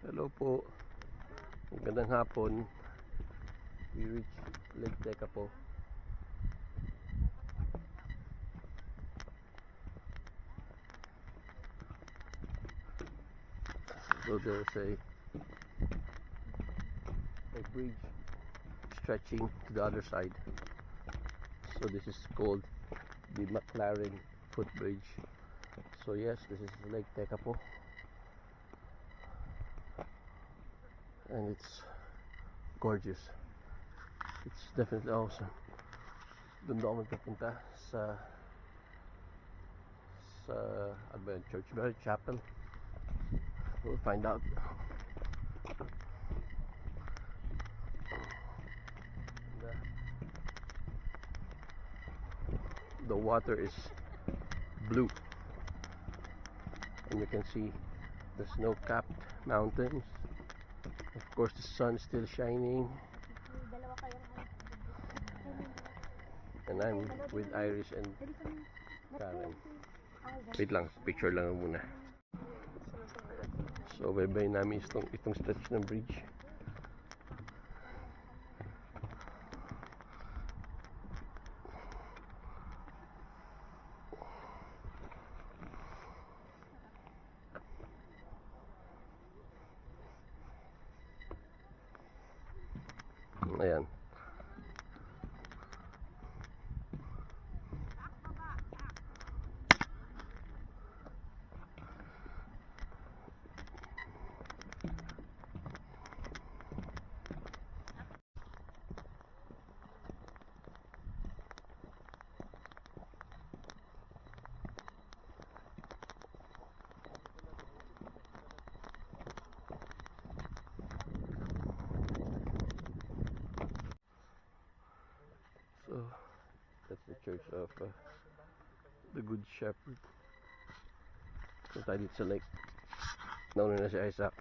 Hello po. Magandang hapon. We reached Lake Tekapo. So there's a bridge stretching to the other side. So this is called the McLaren Footbridge. So yes, this is Lake Tekapo. And it's gorgeous. It's definitely awesome. Doon daw kami pupunta sa Church Mary Chapel. We'll find out. The water is blue, and you can see the snow-capped mountains. Of course, the sun is still shining. And I'm with Iris and Karen. Wait lang, picture lang muna. So, bye-bye namin itong stretch ng bridge. Ayan. So, that's the church of the Good Shepherd. So tayo dito sa lake. Nauna na si Isaac.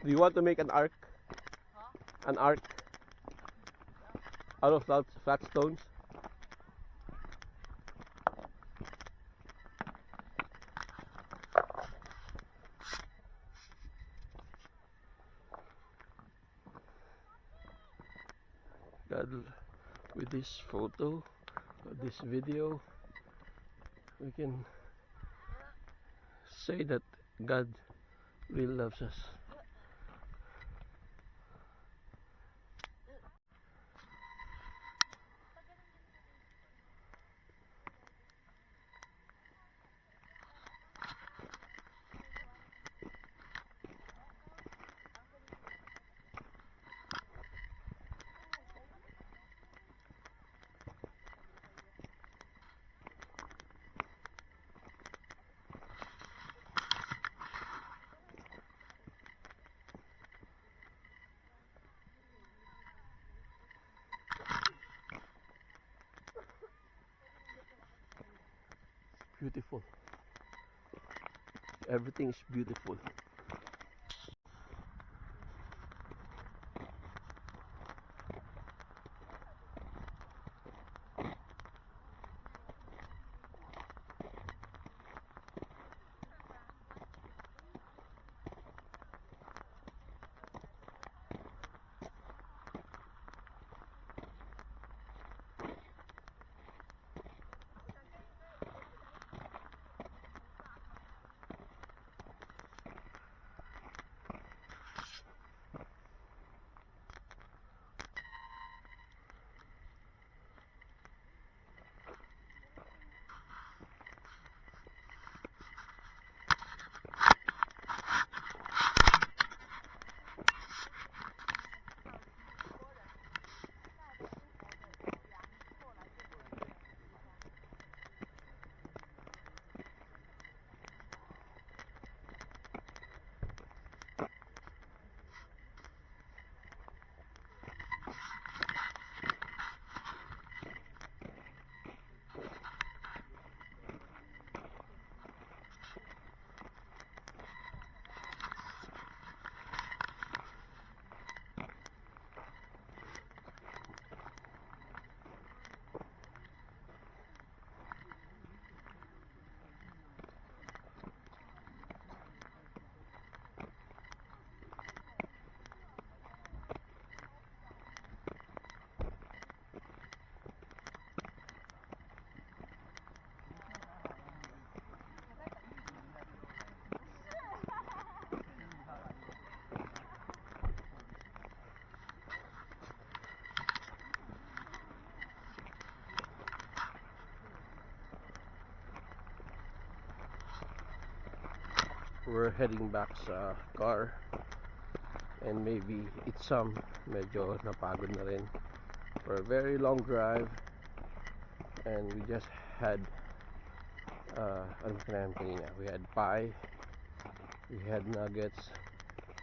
Do you want to make an ark? Huh? An ark? Out of flat stones? God, with this photo, this video, we can say that God really loves us. Beautiful. Everything is beautiful. we're heading back sa car, and maybe it's medyo napagod na rin for a very long drive. And we just had ano kinain kanina? We had pie, we had nuggets.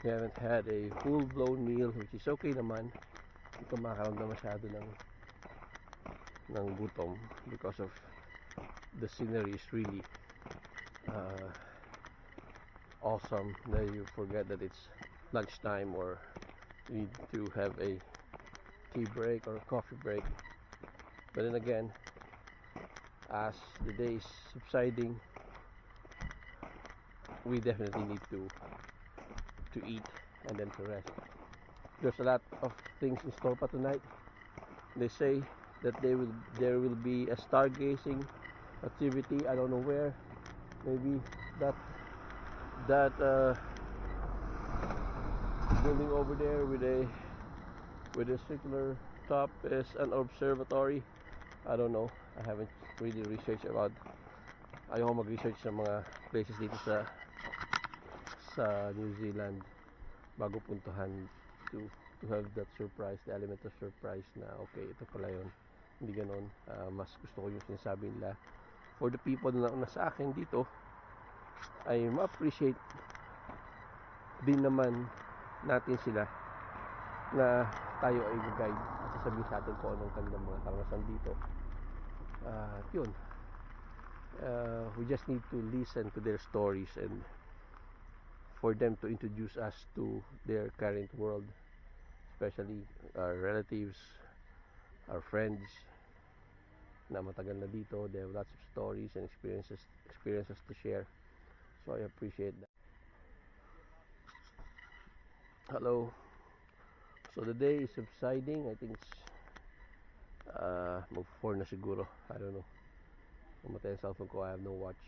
We haven't had a full-blown meal, which is okay naman. Hindi ko makaramdam masyado ng gutom because of the scenery is really awesome. Then you forget that it's lunchtime, or you need to have a tea break or a coffee break. But then again, as the day is subsiding, we definitely need to eat and then to rest. There's a lot of things in store pa tonight. They say that there will be a stargazing activity. I don't know where. Maybe that building over there with a circular top is an observatory. I don't know. I haven't really researched about. Ayoko mag-research sa mga places dito sa New Zealand bago puntahan to have that surprise, the element of surprise na okay, ito pala yun. Hindi ganon. Mas gusto ko yung sinasabi nila. For the people na nauna sa akin dito, ay ma-appreciate din naman natin sila na tayo ay guide at sasabihin sa atin kung anong kanilang mga karanasan dito. Yun. We just need to listen to their stories and for them to introduce us to their current world, especially our relatives, our friends na matagal na dito. They have lots of stories and experiences to share, so I appreciate that. Hello. So the day is subsiding. I think it's mag-4 na siguro. I don't know. Namatay ang cellphone ko. I have no watch.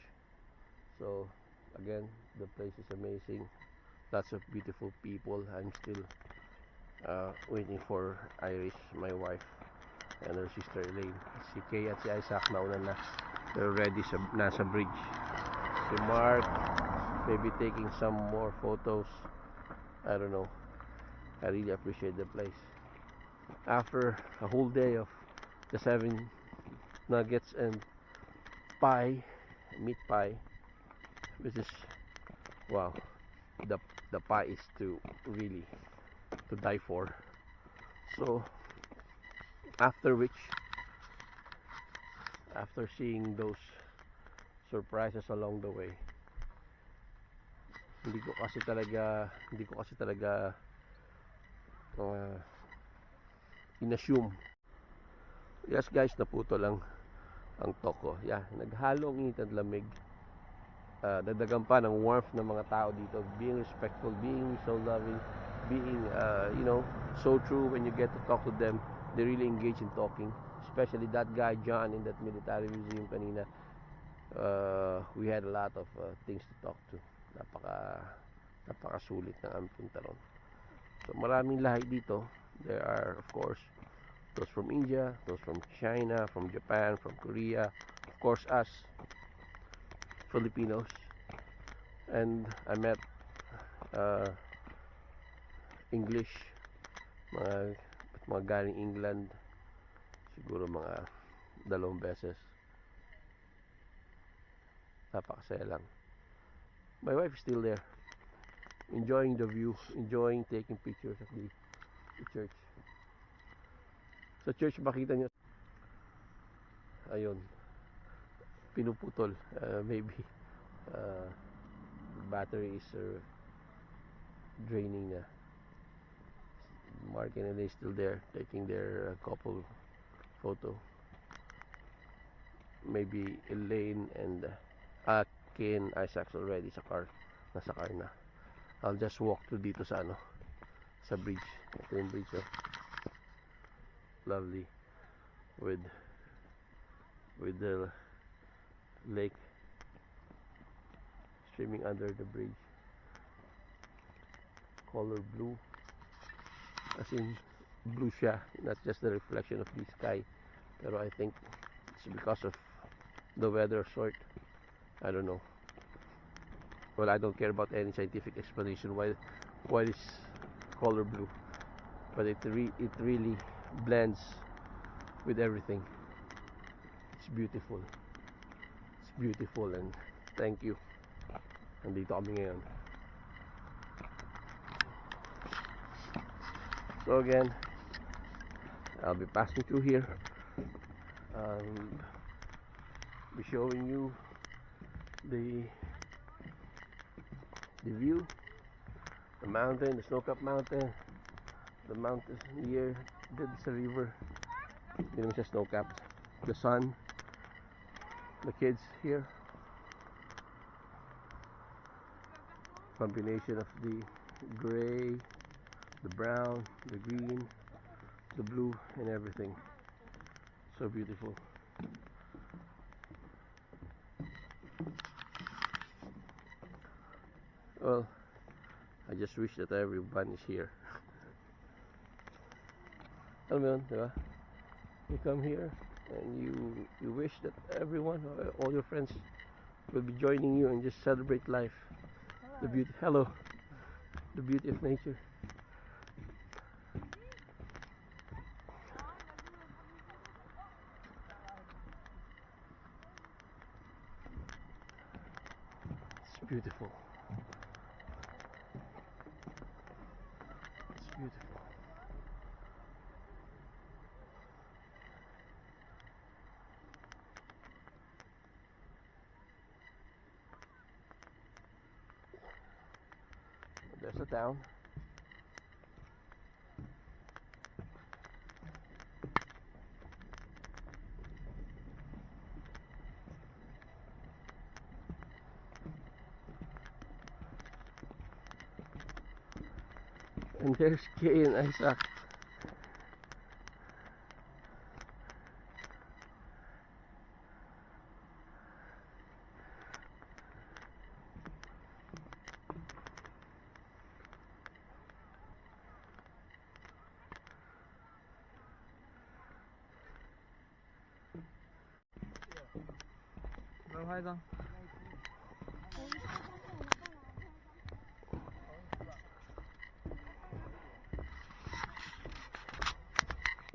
So again, the place is amazing. Lots of beautiful people. I'm still waiting for Irish, my wife, and her sister Elaine. Si Kay at si Isaac nauna na. They're already nasa bridge. Si Mark maybe taking some more photos. I don't know. I really appreciate the place. After a whole day of the 7 nuggets and pie, meat pie, which is wow, the pie is to really to die for. So after seeing those surprises along the way, hindi ko kasi talaga inassume. Yes guys, naputo lang ang toko. Yeah, naghalong init at lamig. Dagdagan pa ng warmth ng mga tao dito, being respectful, being so loving, being so true. When you get to talk to them, they really engage in talking, especially that guy John in that military museum kanina. We had a lot of things to talk to. Napakasulit ng aming punta ron. So maraming lahi dito. There are of course those from India, those from China, from Japan, from Korea, of course us Filipinos, and I met English, mga galing England, siguro mga 2 beses. Napakasaya lang. My wife is still there, enjoying the view, enjoying taking pictures of the church. Sa church makita nyo, ayun, pinuputol. Maybe battery is draining na. Mark and Elaine still there taking their couple photo. Maybe Elaine and Ken, Isaac's already nasa car na. I'll just walk through dito sa sa bridge. Ito yung bridge, oh. Lovely with the lake streaming under the bridge, color blue, as in blue siya, not just the reflection of the sky, pero I think it's because of the weather sort. I don't know. well, I don't care about any scientific explanation why this color blue, but it really blends with everything. It's beautiful. It's beautiful, and thank you. Nandito kami ngayon. So again, I'll be passing through here. Be showing you the view, the mountain, the snow-capped mountain, the mountains here, the river. Hindi naman siya snow-capped. The sun, the kids here. Combination of the gray, the brown, the green, the blue, and everything. So beautiful. Well, I just wish that everyone is here. Alam mo yun, diba? You come here and you wish that everyone, all your friends, will be joining you and just celebrate life. The beauty. Hello. The beauty of nature. It's beautiful. It's beautiful. There's a town. And there's Kay and Isaac. Hi,